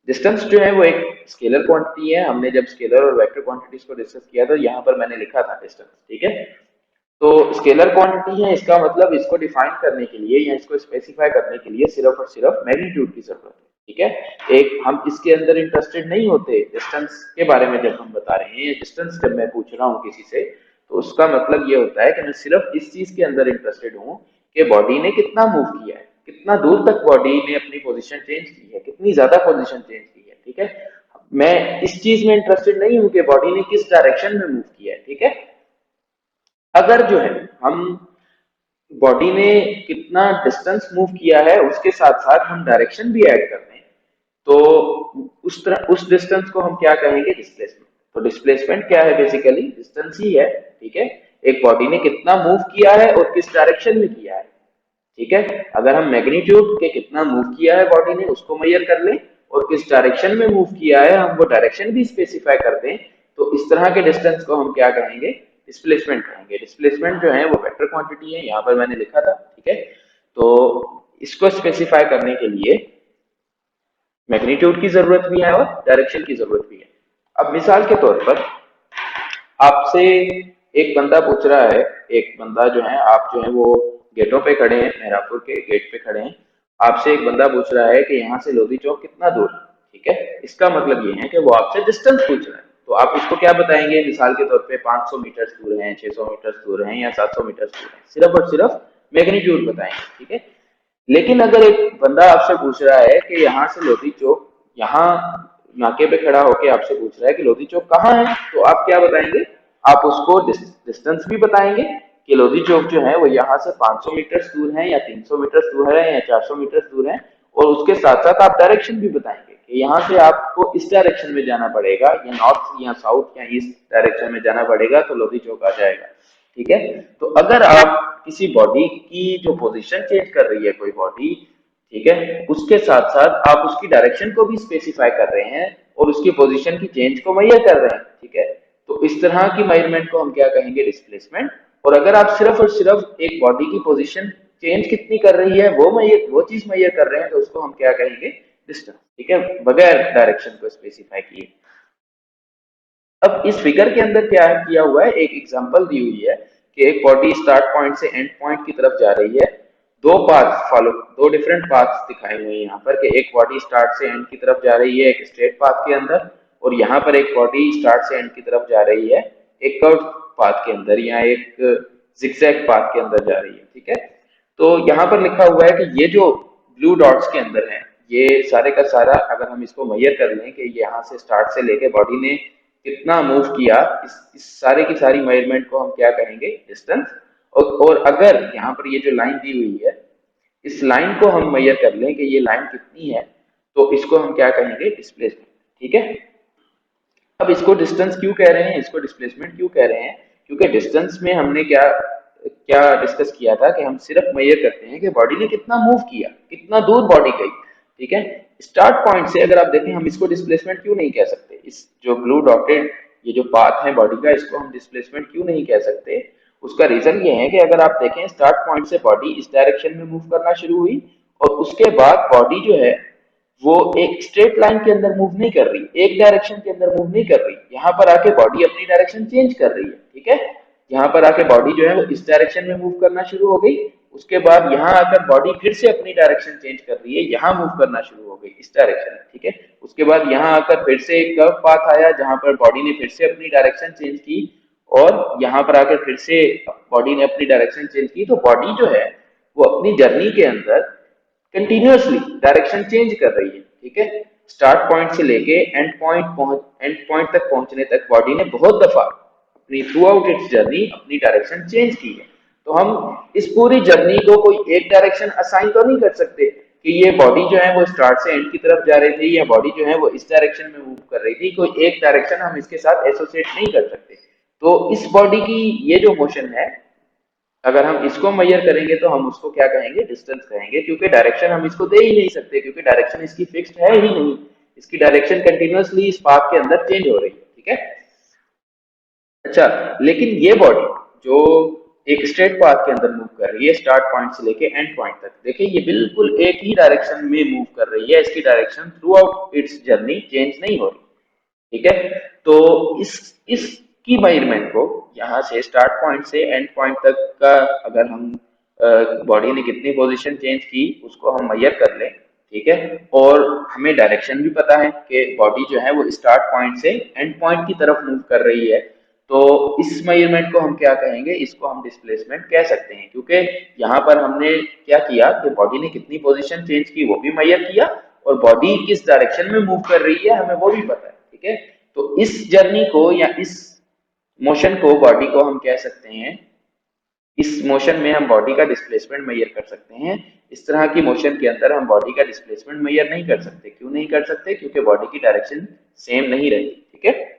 डिस्टेंस जो है वो एक स्केलर क्वांटिटी है। हमने जब स्केलर और वेक्टर क्वांटिटीज को डिस्कस किया तो यहाँ पर मैंने लिखा था डिस्टेंस, ठीक है। तो स्केलर क्वांटिटी है, इसका मतलब इसको डिफाइन करने के लिए या इसको स्पेसिफाई करने के लिए सिर्फ और सिर्फ मैग्नीट्यूड की जरूरत है, ठीक है। एक हम इसके अंदर इंटरेस्टेड नहीं होते डिस्टेंस के बारे में, जब हम बता रहे हैं डिस्टेंस जब मैं पूछ रहा हूँ किसी से, तो उसका मतलब ये होता है कि मैं सिर्फ इस चीज के अंदर इंटरेस्टेड हूँ कि बॉडी ने कितना मूव किया है, कितना दूर तक बॉडी ने अपनी पोजीशन चेंज की है, कितनी ज्यादा पोजीशन चेंज की है। ठीक है, मैं इस चीज में इंटरेस्टेड नहीं हूं कि बॉडी ने किस डायरेक्शन में मूव किया है। ठीक है, अगर जो है हम बॉडी ने कितना डिस्टेंस मूव किया है उसके साथ साथ हम डायरेक्शन भी ऐड कर दें, तो उस डिस्टेंस को हम क्या कहेंगे, डिस्प्लेसमेंट। तो डिस्प्लेसमेंट क्या है, बेसिकली डिस्टेंस ही है। ठीक है, एक बॉडी ने कितना मूव किया है और किस डायरेक्शन में किया है। ठीक है, अगर हम मैग्नीट्यूड के कितना मूव किया है बॉडी ने उसको मेजर कर लें और किस डायरेक्शन में मूव किया है हम वो डायरेक्शन भी स्पेसिफाई कर दें, तो इस तरह के डिस्टेंस को हम क्या कहेंगे, डिस्प्लेसमेंट कहेंगे। डिस्प्लेसमेंट जो है वो वेक्टर क्वांटिटी है, यहाँ पर मैंने लिखा था। ठीक है, तो इसको स्पेसिफाई करने के लिए मैग्नीट्यूड की जरूरत भी है और डायरेक्शन की जरूरत भी है। अब मिसाल के तौर पर आपसे एक बंदा पूछ रहा है, एक बंदा जो है, आप जो है वो गेटों पे खड़े हैं, मेहरापुर के गेट पे खड़े हैं, आपसे एक बंदा पूछ रहा है कि यहाँ से लोधी चौक कितना दूर है। ठीक है, इसका मतलब ये है कि वो आपसे डिस्टेंस पूछ रहा है, तो आप उसको क्या बताएंगे, मिसाल के तौर पे 500 मीटर दूर है, 600 मीटर दूर है या 700 मीटर दूर है, सिर्फ और सिर्फ मैग्नीट्यूड बताएंगे। ठीक है, लेकिन अगर एक बंदा आपसे पूछ रहा है कि यहाँ से लोधी चौक, यहाँ नाके पे खड़ा होके आपसे पूछ रहा है कि लोधी चौक कहाँ है, तो आप क्या बताएंगे, आप उसको डिस्टेंस भी बताएंगे कि लोधी चौक जो है वो यहाँ से 500 मीटर दूर है या 300 मीटर दूर है या 400 मीटर दूर है, और उसके साथ साथ आप डायरेक्शन भी बताएंगे कि यहाँ से आपको इस डायरेक्शन में जाना पड़ेगा, या नॉर्थ या साउथ या ईस्ट डायरेक्शन में जाना पड़ेगा तो लोधी चौक आ जाएगा। ठीक है, तो अगर आप किसी बॉडी की जो पोजीशन चेंज कर रही है कोई बॉडी, ठीक है, उसके साथ साथ आप उसकी डायरेक्शन को भी स्पेसिफाई कर रहे हैं और उसकी पोजीशन की चेंज को मेजर कर रहे हैं। ठीक है, तो इस तरह की मेजरमेंट को हम क्या कहेंगे, डिस्प्लेसमेंट। और अगर आप सिर्फ और सिर्फ एक बॉडी की पोजीशन चेंज कितनी कर रही है वो चीज मेजर कर रहे हैं, तो उसको हम क्या कहेंगे, डिस्टेंस। ठीक है, बगैर डायरेक्शन को स्पेसिफाई किए। अब इस फिगर के अंदर क्या किया हुआ है, एक एग्जांपल दी हुई है कि एक बॉडी स्टार्ट पॉइंट से एंड पॉइंट की तरफ जा रही है, दो पाथ फॉलो, दो डिफरेंट पाथ्स दिखाए हुए हैं यहाँ पर कि एक बॉडी स्टार्ट से एंड की तरफ जा रही है एक स्ट्रेट पाथ के अंदर, और यहाँ पर एक बॉडी स्टार्ट से एंड की तरफ जा रही है एक कर्व पाथ के अंदर या एक जिगजैग पाथ के अंदर जा रही है। ठीक है, तो यहाँ पर लिखा हुआ है कि ये जो ब्लू डॉट्स के अंदर है, ये सारे का सारा अगर हम इसको मेजर कर लें कि यहाँ से स्टार्ट से लेके बॉडी ने कितना मूव किया, इस सारे की सारी मेजरमेंट को हम क्या कहेंगे, डिस्टेंस। और अगर यहाँ पर ये जो लाइन दी हुई है, इस लाइन को हम मेजर कर लें कि ये लाइन कितनी है, तो इसको हम क्या कहेंगे, डिस्प्लेसमेंट। ठीक है, अब इसको डिस्टेंस क्यों कह रहे हैं, इसको डिस्प्लेसमेंट क्यों कह रहे हैं, क्योंकि डिस्टेंस में हमने क्या क्या डिस्कस किया था कि हम सिर्फ मेजर करते हैं कि बॉडी ने कितना मूव किया, कितना दूर बॉडी गई। ठीक है, स्टार्ट पॉइंट से अगर आप देखें, हम इसको डिस्प्लेसमेंट क्यों नहीं कह सकते, इस जो ब्लू डॉटेड ये जो पाथ है बॉडी का, इसको हम डिस्प्लेसमेंट क्यों नहीं कह सकते, उसका रीजन ये है कि अगर आप देखें स्टार्ट पॉइंट से बॉडी इस डायरेक्शन में मूव करना शुरू हुई और उसके बाद बॉडी जो है वो एक स्ट्रेट लाइन के अंदर मूव नहीं कर रही, एक डायरेक्शन के अंदर मूव नहीं कर रही, यहाँ पर आके बॉडी अपनी डायरेक्शन चेंज कर रही है। ठीक है, यहाँ पर आके बॉडी जो है वो इस डायरेक्शन में मूव करना शुरू हो गई, उसके बाद यहाँ आकर बॉडी फिर से अपनी डायरेक्शन चेंज कर रही है, यहाँ मूव करना शुरू हो गई इस डायरेक्शन में। ठीक है, उसके बाद यहाँ आकर फिर से एक कर्व पाथ आया जहां पर बॉडी ने फिर से अपनी डायरेक्शन चेंज की, और यहाँ पर आकर फिर से बॉडी ने अपनी डायरेक्शन चेंज की, तो बॉडी जो है वो अपनी जर्नी के अंदर कंटिन्यूअसली डायरेक्शन चेंज कर रही है। ठीक है, स्टार्ट पॉइंट से लेके एंड पॉइंट तक पहुंचने तक बॉडी ने बहुत दफा अपनी थ्रू आउट इट्स जर्नी अपनी डायरेक्शन चेंज की है। तो हम इस पूरी जर्नी को कोई एक डायरेक्शन असाइन तो नहीं कर सकते कि ये बॉडी जो है वो स्टार्ट से एंड की तरफ जा रही थी या बॉडी जो है वो इस डायरेक्शन में मूव कर रही थी, कोई एक डायरेक्शन हम इसके साथ एसोसिएट नहीं कर सकते। तो इस बॉडी की ये जो मोशन है, अगर हम इसको मेजर करेंगे तो हम उसको क्या कहेंगे, डिस्टेंस कहेंगे, क्योंकि डायरेक्शन हम इसको दे ही नहीं सकते, क्योंकि डायरेक्शन इसकी फिक्स्ड है ही नहीं, इसकी डायरेक्शन कंटिन्यूअसली इस पाथ के अंदर चेंज हो रही है। ठीक है, अच्छा, लेकिन ये बॉडी जो एक स्ट्रेट पाथ के अंदर मूव कर रही है स्टार्ट पॉइंट से लेके एंड पॉइंट तक, देखिए ये बिल्कुल एक ही डायरेक्शन में मूव कर रही है, इसकी direction through out it's journey change नहीं हो रही। ठीक है, तो इसकी मेजरमेंट को यहाँ से स्टार्ट पॉइंट से एंड पॉइंट तक का अगर हम बॉडी ने कितनी पोजीशन चेंज की उसको हम मेजर कर लें। ठीक है, और हमें डायरेक्शन भी पता है कि बॉडी जो है वो स्टार्ट पॉइंट से एंड पॉइंट की तरफ मूव कर रही है, तो इस मेजरमेंट को हम क्या कहेंगे, इसको हम डिस्प्लेसमेंट कह सकते हैं, क्योंकि यहाँ पर हमने क्या किया कि बॉडी ने कितनी पोजीशन चेंज की वो भी मेजर किया, और बॉडी किस डायरेक्शन में मूव कर रही है हमें वो भी पता है। ठीक है, तो इस जर्नी को या इस मोशन को, बॉडी को हम कह सकते हैं, इस मोशन में हम बॉडी का डिस्प्लेसमेंट मेजर कर सकते हैं। इस तरह की मोशन के अंदर हम बॉडी का डिस्प्लेसमेंट मेजर नहीं कर सकते। क्यों नहीं कर सकते? क्योंकि बॉडी की डायरेक्शन सेम नहीं रहती। ठीक है,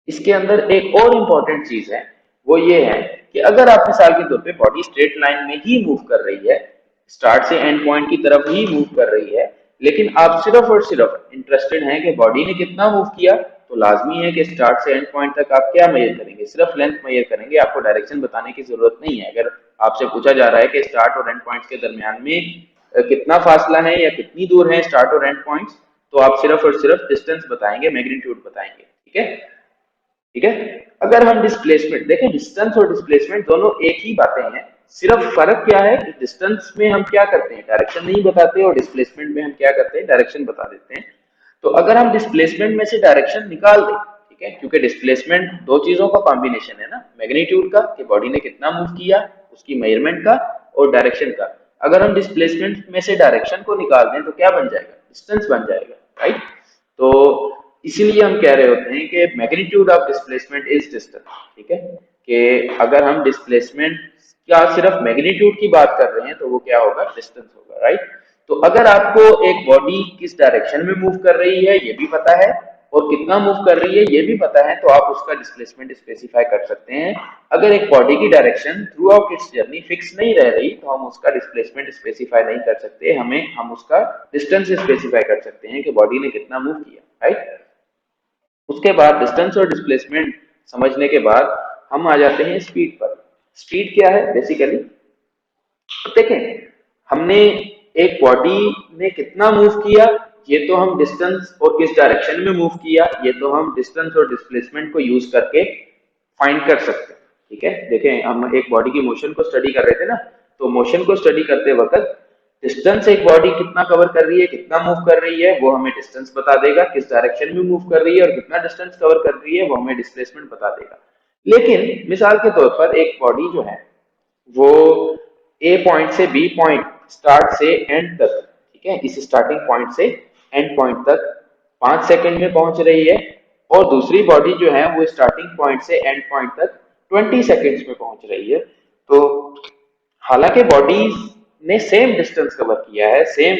इसके अंदर एक और इम्पॉर्टेंट चीज है, वो ये है कि अगर आप मिसाल के तौर पे बॉडी स्ट्रेट लाइन में ही मूव कर रही है, स्टार्ट से एंड पॉइंट की तरफ ही मूव कर रही है, लेकिन आप सिर्फ और सिर्फ इंटरेस्टेड हैं कि बॉडी ने कितना मूव किया, तो लाजमी है कि स्टार्ट से एंड पॉइंट तक आप क्या मेजर करेंगे, सिर्फ लेंथ मेजर करेंगे। आपको डायरेक्शन बताने की जरूरत नहीं है। अगर आपसे पूछा जा रहा है कि स्टार्ट और एंड पॉइंट के दरमियान में कितना फासला है या कितनी दूर है स्टार्ट और एंड पॉइंट, तो आप सिर्फ और सिर्फ डिस्टेंस बताएंगे, मैग्नीट्यूड बताएंगे। ठीक है, ठीक है। अगर हम डिस्प्लेसमेंट देखें, डिस्टेंस और डिस्प्लेसमेंट दोनों एक ही बातें हैं, सिर्फ फर्क क्या है कि डिस्टेंस में हम क्या करते हैं, डायरेक्शन नहीं बताते, और डिस्प्लेसमेंट में हम क्या करते हैं, डायरेक्शन बता देते हैं। तो अगर हम डिस्प्लेसमेंट में से डायरेक्शन निकाल दें, ठीक है, क्योंकि डिस्प्लेसमेंट दो चीजों का कॉम्बिनेशन है ना, मैग्नीट्यूड का कि बॉडी ने कितना मूव किया उसकी मेजरमेंट का, और डायरेक्शन का। अगर हम डिस्प्लेसमेंट में से डायरेक्शन को निकाल दें तो क्या बन जाएगा, डिस्टेंस बन जाएगा, राइट। तो इसीलिए हम कह रहे होते हैं कि magnitude of displacement is distance. ठीक है, कि अगर हम डिस्प्लेसमेंट का सिर्फ मैग्नीट्यूड की बात कर रहे हैं तो वो क्या होगा, डिस्टेंस होगा, राइट। तो अगर आपको एक बॉडी किस डायरेक्शन में मूव कर रही है ये भी पता है, और कितना मूव कर रही है ये भी पता है, तो आप उसका डिस्प्लेसमेंट स्पेसिफाई कर सकते हैं। अगर एक बॉडी की direction through out it's journey fix नहीं रह रही तो हम उसका डिस्प्लेसमेंट स्पेसिफाई नहीं कर सकते, हम उसका डिस्टेंस स्पेसिफाई कर सकते हैं कि बॉडी ने कितना मूव किया, राइट। उसके बाद डिस्टेंस और डिस्प्लेसमेंट समझने के बाद हम आ जाते हैं स्पीड पर। स्पीड क्या है बेसिकली, देखें, हमने एक बॉडी ने कितना मूव किया ये तो हम डिस्टेंस और किस डायरेक्शन में मूव किया ये तो हम डिस्टेंस और डिस्प्लेसमेंट को यूज करके फाइंड कर सकते हैं। ठीक है, देखें, हम एक बॉडी की मोशन को स्टडी कर रहे थे ना, तो मोशन को स्टडी करते वक्त डिस्टेंस एक बॉडी कितना कवर कर रही है, कितना मूव कर रही है, वो हमें डिस्टेंस बता देगा, किस डायरेक्शन में मूव कर रही है और कितना डिस्टेंस कवर कर रही है वो हमें डिस्प्लेसमेंट बता देगा। लेकिन मिसाल के तौर पर एक बॉडी जो है वो ए पॉइंट से बी पॉइंट, स्टार्ट से एंड तक, ठीक है, इस स्टार्टिंग पॉइंट से एंड पॉइंट तक 5 सेकंड में पहुंच रही है, और दूसरी बॉडी जो है वो स्टार्टिंग पॉइंट से एंड पॉइंट तक 20 सेकंड्स में पहुंच रही है। तो हालांकि बॉडीज ने सेम डिस्टेंस कवर किया है, सेम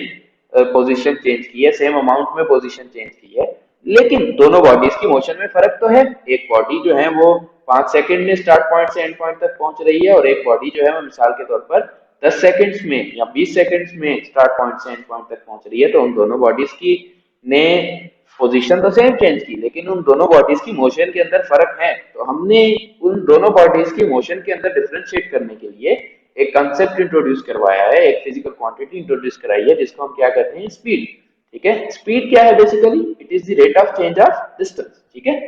पोजीशन चेंज की है, सेम अमाउंट में पोजीशन चेंज की है, लेकिन दोनों बॉडीज की मोशन में फर्क तो है। एक बॉडी जो है वो 5 सेकंड में स्टार्ट पॉइंट से एंड पॉइंट तक पहुंच रही है, और एक बॉडी जो है वो मिसाल के तौर पर 10 सेकंड्स में या 20 सेकंड्स में स्टार्ट पॉइंट से एंड पॉइंट तक पहुंच रही है। तो उन दोनों बॉडीज की ने पोजीशन तो सेम चेंज की, लेकिन उन दोनों बॉडीज की मोशन के अंदर फर्क है। तो हमने उन दोनों बॉडीज की मोशन के अंदर डिफरेंशिएट करने के लिए एक कंसेप्ट इंट्रोड्यूस करवाया है, एक फिजिकल क्वांटिटी इंट्रोड्यूस कराई है, जिसको हम क्या कहते हैं, स्पीड। ठीक है, स्पीड क्या है basically, it is the rate of change of distance. ठीक है,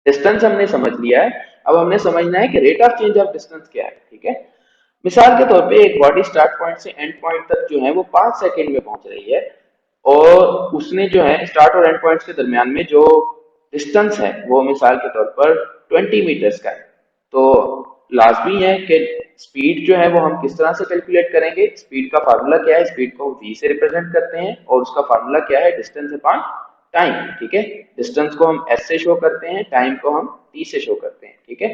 डिस्टेंस हमने समझ लिया है, अब हमने समझना है कि rate of change of distance क्या है। ठीक है, मिसाल के तौर पे एक बॉडी स्टार्ट पॉइंट से एंड पॉइंट तक जो है वो 5 सेकंड में पहुंच रही है, और उसने जो है स्टार्ट और एंड पॉइंट्स के दरमियान में जो डिस्टेंस है वो मिसाल के तौर पर 20 मीटर्स का है। तो लाजमी है कि स्पीड जो है वो हम किस तरह से कैलकुलेट करेंगे, स्पीड का फार्मूला क्या है, स्पीड को v से रिप्रेजेंट करते हैं, और उसका फार्मूला क्या है, डिस्टेंस अपॉन टाइम। ठीक है, डिस्टेंस को हम s से शो करते हैं, टाइम को हम t से शो करते हैं। ठीक है,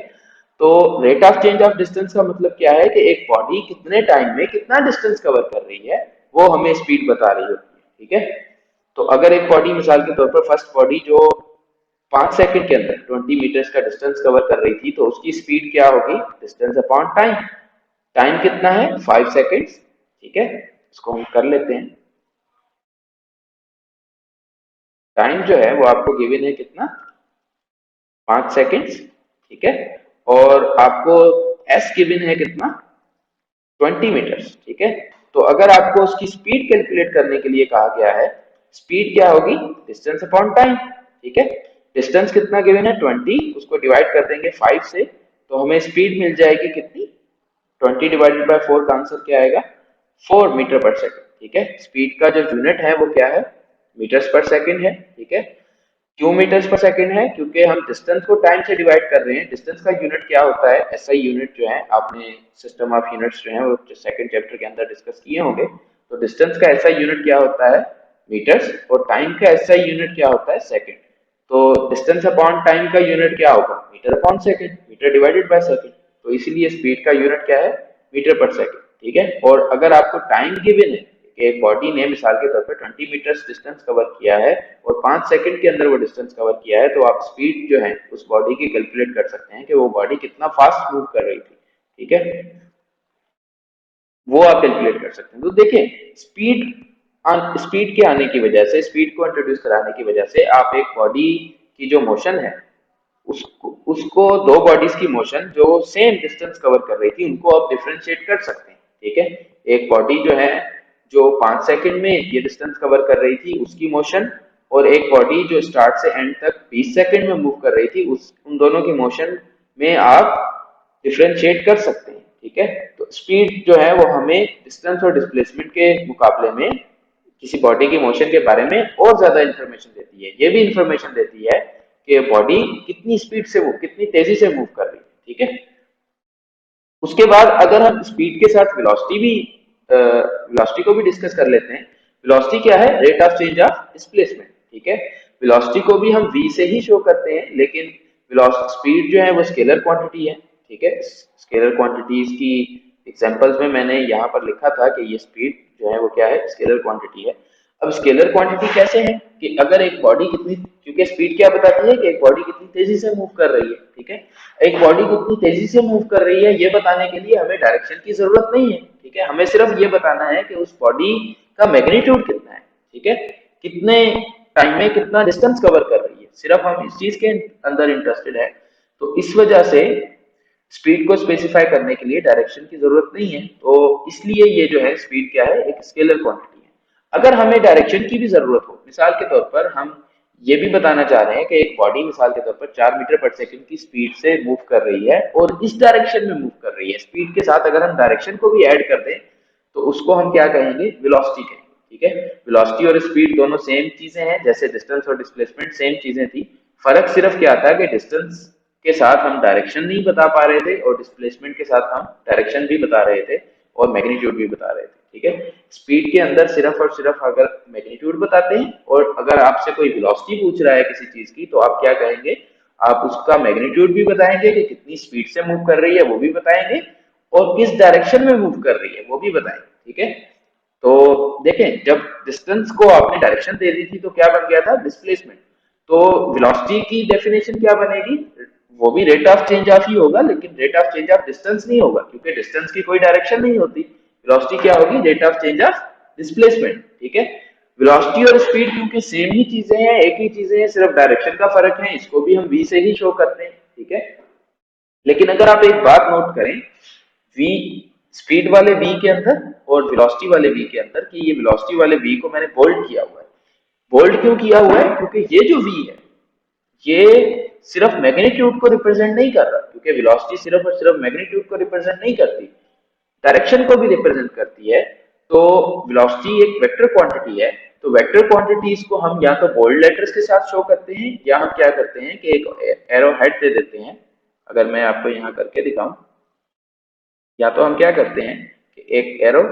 तो rate of change of distance का मतलब क्या है कि एक बॉडी कितने टाइम में कितना डिस्टेंस कवर कर रही है वो हमें स्पीड बता रही होती है। ठीक है, तो अगर एक बॉडी मिसाल के तौर पर फर्स्ट बॉडी जो 5 सेकंड के अंदर 20 मीटर्स का डिस्टेंस कवर कर रही थी, तो उसकी स्पीड क्या होगी, डिस्टेंस अपॉन टाइम। टाइम कितना है, 5 सेकंड्स। ठीक है, इसको हम कर लेते हैं। टाइम जो है वो आपको गिवन है कितना, 5 सेकंड्स। ठीक है, और आपको एस गिवन है कितना, 20 मीटर्स। ठीक है, तो अगर आपको उसकी स्पीड कैलकुलेट करने के लिए कहा गया है, स्पीड क्या होगी, डिस्टेंस अपॉन टाइम। ठीक है, डिस्टेंस कितना गिवन है, 20, उसको डिवाइड कर देंगे 5 से, तो हमें स्पीड मिल जाएगी कितनी, 20 डिवाइडेड बाय 4 का आंसर क्या आएगा, 4 मीटर पर सेकंड। ठीक है, स्पीड का जो यूनिट है वो क्या है, मीटर्स पर सेकंड है। ठीक है, क्यों मीटर्स पर सेकंड है? क्योंकि हम डिस्टेंस को टाइम से डिवाइड कर रहे हैं। डिस्टेंस का यूनिट क्या होता है? एसआई यूनिट जो है, आपने सिस्टम ऑफ यूनिट्स जो है वो सेकंड चैप्टर के अंदर डिस्कस किए होंगे। तो डिस्टेंस का एसआई यूनिट क्या होता है? मीटर्स। और टाइम का एसआई यूनिट क्या होता है? सेकंड। तो डिस्टेंस अपॉन टाइम का यूनिट क्या होगा? Metre upon second, metre divided by second. तो इसीलिए स्पीड का यूनिट क्या है? मीटर पर सेकंड। ठीक है। और अगर आपको टाइम गिवन है कि एक बॉडी ने मिसाल के तौर पर 20 मीटर्स डिस्टेंस कवर किया है और 5 सेकंड के अंदर वो डिस्टेंस कवर किया है, तो आप स्पीड जो है उस बॉडी की कैलकुलेट कर सकते हैं कि वो बॉडी कितना फास्ट मूव कर रही थी। ठीक है, वो आप कैलकुलेट कर सकते हैं। तो देखिए, स्पीड के आने की वजह से, स्पीड को इंट्रोड्यूस कराने की वजह से आप एक बॉडी की जो मोशन है, उसको दो बॉडीज की मोशन जो सेम डिस्टेंस कवर कर रही थी, उनको आप डिफरेंशिएट कर सकते हैं। ठीक है, एक बॉडी जो है जो 5 सेकंड में ये डिस्टेंस कवर कर रही थी, उसकी मोशन, और एक बॉडी जो स्टार्ट से एंड तक 20 सेकंड में मूव कर रही थी, उस उन दोनों की मोशन में आप डिफरेंशिएट कर सकते हैं। ठीक है, तो स्पीड जो है वो हमें डिस्टेंस और डिस्प्लेसमेंट के मुकाबले में किसी बॉडी की मोशन के बारे में और ज्यादा इंफॉर्मेशन देती है। ये भी इंफॉर्मेशन देती है कि बॉडी कितनी स्पीड से, वो कितनी तेजी से मूव कर रही है। ठीक है, उसके बाद अगर हम स्पीड के साथ वेलोसिटी भी, वेलोसिटी को भी डिस्कस कर लेते हैं। वेलोसिटी क्या है? Rate of change of displacement. ठीक है, वेलोसिटी को भी हम v से ही शो करते हैं, लेकिन वेलोसिटी, स्पीड जो है वो स्केलर क्वांटिटी है। ठीक है, स्केलर क्वांटिटीज की एग्जांपल्स में मैंने यहाँ पर लिखा था कि ये स्पीड जो है वो क्या है? स्केलर क्वांटिटी है। अब स्केलर क्वांटिटी कैसे है कि अगर एक बॉडी कितनी, क्योंकि स्पीड क्या बताती है कि एक बॉडी कितनी तेजी से मूव कर रही है। ठीक है, एक बॉडी कितनी तेजी से मूव कर रही है ये बताने के लिए हमें डायरेक्शन की जरूरत नहीं है। ठीक है, हमें सिर्फ ये बताना है कि उस बॉडी का मैग्नीट्यूड कितना है। ठीक है, कितने टाइम में कितना डिस्टेंस कवर कर रही है, सिर्फ हम इस चीज के अंदर इंटरेस्टेड है। तो इस वजह से स्पीड को स्पेसिफाई करने के लिए डायरेक्शन की जरूरत नहीं है। तो इसलिए ये जो है स्पीड क्या है? एक स्केलर क्वांटिटी है। अगर हमें डायरेक्शन की भी जरूरत हो, मिसाल के तौर पर हम ये भी बताना चाह रहे हैं कि एक बॉडी मिसाल के तौर पर 4 मीटर पर सेकंड की स्पीड से मूव कर रही है और इस डायरेक्शन में मूव कर रही है, स्पीड के साथ अगर हम डायरेक्शन को भी ऐड कर दें तो उसको हम क्या कहेंगे? वेलोसिटी कहेंगे। ठीक है, वेलोसिटी और स्पीड दोनों सेम चीजें हैं, जैसे डिस्टेंस और डिस्प्लेसमेंट सेम चीजें थी। फर्क सिर्फ क्या था कि डिस्टेंस के साथ हम डायरेक्शन नहीं बता पा रहे थे और डिस्प्लेसमेंट के साथ हम डायरेक्शन भी बता रहे थे और मैग्नीट्यूड भी बता रहे थे। ठीक है, स्पीड के अंदर सिर्फ और सिर्फ अगर मैग्नीट्यूड बताते हैं, और अगर आपसे कोई वेलोसिटी पूछ रहा है किसी चीज की, तो आप क्या कहेंगे? आप उसका मैग्नीट्यूड भी बताएंगे कि कितनी स्पीड से मूव कर रही है, वो भी बताएंगे, और किस डायरेक्शन में मूव कर रही है वो भी बताएंगे। ठीक है, तो देखें, जब डिस्टेंस को आपने डायरेक्शन दे दी थी तो क्या बन गया था? डिस्प्लेसमेंट। तो वेलोसिटी की डेफिनेशन क्या बनेगी? वो भी रेट ऑफ चेंज ऑफ ही होगा, लेकिन rate of change of distance नहीं होगा, क्योंकि डिस्टेंस की कोई डायरेक्शन नहीं होती। वेलोसिटी क्या होगी? Rate of change of displacement. ठीक है, वेलोसिटी और स्पीड क्योंकि सेम ही चीजें हैं, एक ही चीजें हैं, सिर्फ डायरेक्शन का फर्क है, इसको भी हम v से ही शो करते हैं। ठीक है, लेकिन अगर आप एक बात नोट करें, v, स्पीड वाले v के अंदर और वेलोसिटी वाले v के अंदर, कि ये वेलोसिटी वाले v को मैंने बोल्ड किया हुआ है। बोल्ड क्यों किया हुआ है? क्योंकि ये जो v है ये सिर्फ मैग्नीट्यूड को रिप्रेजेंट नहीं कर रहा, क्योंकि वेलोसिटी सिर्फ और सिर्फ मैग्नीट्यूड को रिप्रेजेंट नहीं करती, डायरेक्शन को भी रिप्रेजेंट करती है। तो वेलोसिटी एक वेक्टर क्वांटिटी है। तो वेक्टर क्वांटिटीज को हम या तो बोल्ड लेटर्स के साथ शो करते हैं, या हम क्या करते हैं कि एक एरो हेड दे देते हैं। अगर मैं आपको यहाँ करके दिखाऊं, या तो हम क्या करते हैं कि एक एरो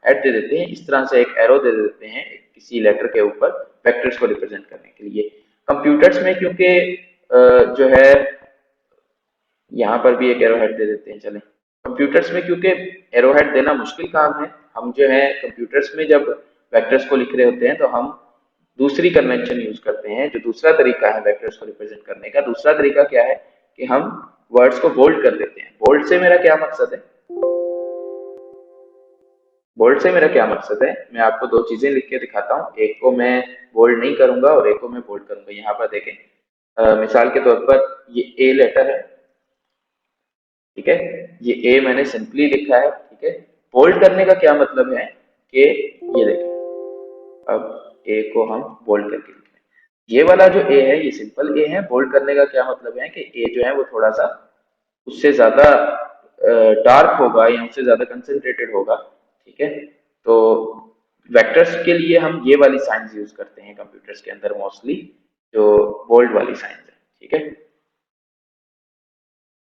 हेड दे देते हैं, इस तरह से एक एरो दे देते हैं किसी लेटर के ऊपर वेक्टर्स को रिप्रेजेंट करने के लिए। कंप्यूटर्स में क्योंकि जो है, यहाँ पर भी एक एरो हेड दे देते हैं, चलें। कंप्यूटर्स में क्योंकि एरो हेड देना मुश्किल काम है, हम जो है कंप्यूटर्स में जब वेक्टर्स को लिख रहे होते हैं तो हम दूसरी कन्वेंशन यूज करते हैं। जो दूसरा तरीका है वेक्टर्स को रिप्रेजेंट करने का, दूसरा तरीका क्या है कि हम वर्ड्स को बोल्ड कर देते हैं। बोल्ड से मेरा क्या मकसद है? बोल्ड से मेरा क्या मकसद है? मैं आपको दो चीजें लिख के दिखाता हूँ, एक को मैं बोल्ड नहीं करूंगा और एक को मैं बोल्ड करूंगा। यहाँ पर देखें, मिसाल के तौर पर ये ए लेटर है। ठीक है, ये ए मैंने सिंपली लिखा है। ठीक है, बोल्ड करने का क्या मतलब है कि ये देखें, अब ए को हम बोल्ड करके लिख रहे हैं। ये वाला जो ए है ये सिंपल ए है। बोल्ड करने का क्या मतलब है कि ए जो है वो थोड़ा सा उससे ज्यादा डार्क होगा या उससे ज्यादा कंसंट्रेटेड होगा। ठीक है, तो वेक्टर्स के लिए हम ये वाली साइंस यूज करते हैं कंप्यूटर्स के अंदर मोस्टली। जो बोल्ड वाली साइंस है, ठीक है।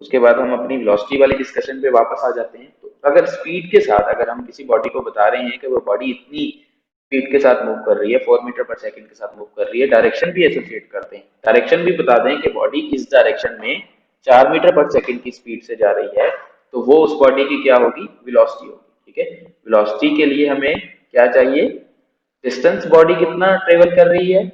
उसके बाद हम अपनी वेलोसिटी वाली डिस्कशन पे वापस आ जाते हैं। तो अगर स्पीड के साथ अगर हम किसी बॉडी को बता रहे हैं कि वो बॉडी इतनी स्पीड के साथ मूव कर रही है, 4 मीटर पर सेकंड के साथ मूव कर रही है, डायरेक्शन भी एसोसिएट करते हैं, डायरेक्शन भी बता दें कि बॉडी इस डायरेक्शन में 4 मीटर पर सेकंड की स्पीड से जा रही है, तो वो उस बॉडी की क्या होगी, वेलोसिटी होगी, ठीक है। वेलोसिटी के लिए हमें क्या चाहिए, डिस्टेंस बॉडी कितना ट्रेवल कर रही है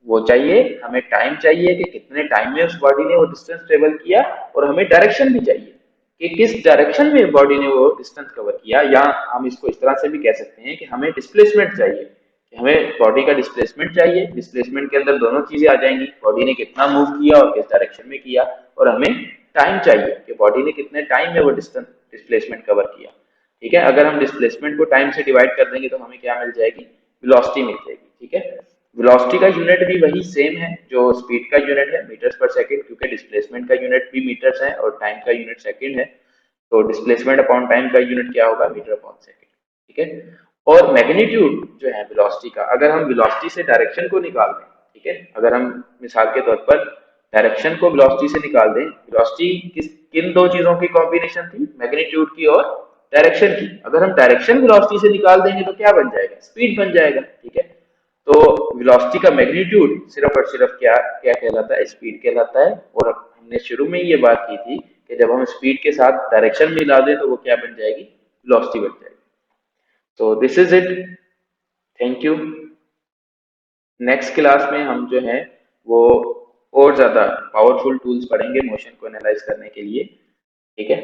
वो चाहिए, हमें टाइम चाहिए कि कितने टाइम में उस बॉडी ने वो डिस्टेंस ट्रेवल किया, और हमें डायरेक्शन भी चाहिए कि किस डायरेक्शन में बॉडी ने वो डिस्टेंस कवर किया, या हम इसको इस तरह से भी कह सकते हैं कि हमें डिस्प्लेसमेंट चाहिए, कि हमें बॉडी का डिस्प्लेसमेंट चाहिए। डिस्प्लेसमेंट के अंदर दोनों चीजें आ जाएंगी, बॉडी ने कितना मूव किया और किस डायरेक्शन में किया, और हमें टाइम चाहिए कि बॉडी ने कितने टाइम में वो डिस्टेंस डिस्प्लेसमेंट कवर किया, ठीक है। अगर हम डिस्प्लेसमेंट को टाइम से डिवाइड कर देंगे तो हमें क्या मिल जाएगी, वेलोसिटी मिल जाएगी, ठीक है। वेलोसिटी का यूनिट भी वही सेम है जो स्पीड का यूनिट है, मीटर्स पर सेकंड, क्योंकि डिस्प्लेसमेंट का यूनिट भी मीटर्स है और टाइम का यूनिट सेकंड है। तो डिस्प्लेसमेंट अपॉन टाइम का यूनिट क्या होगा, मीटर अपॉन सेकंड, ठीक है। और मैग्नीट्यूड जो है वेलोसिटी का, अगर हम वेलोसिटी से डायरेक्शन को निकाल दें, ठीक है, अगर हम मिसाल के तौर पर डायरेक्शन को वेलोसिटी से निकाल दें, वेलोसिटी किन दो चीजों की कॉम्बिनेशन थी, मैग्नीट्यूड की और डायरेक्शन की। अगर हम डायरेक्शन वेलोसिटी से निकाल देंगे तो क्या बन जाएगा, स्पीड बन जाएगा, ठीक है। तो वेलोसिटी का मैग्नीट्यूड सिर्फ और सिर्फ क्या क्या कहलाता है, स्पीड कहलाता है। और हमने शुरू में ये बात की थी कि जब हम स्पीड के साथ डायरेक्शन मिला दें तो वो क्या बन जाएगी, वेलोसिटी बन जाएगी। तो this is it, thank you. Next class में हम जो है वो और ज्यादा पावरफुल टूल्स पढ़ेंगे मोशन को एनालाइज करने के लिए, ठीक है।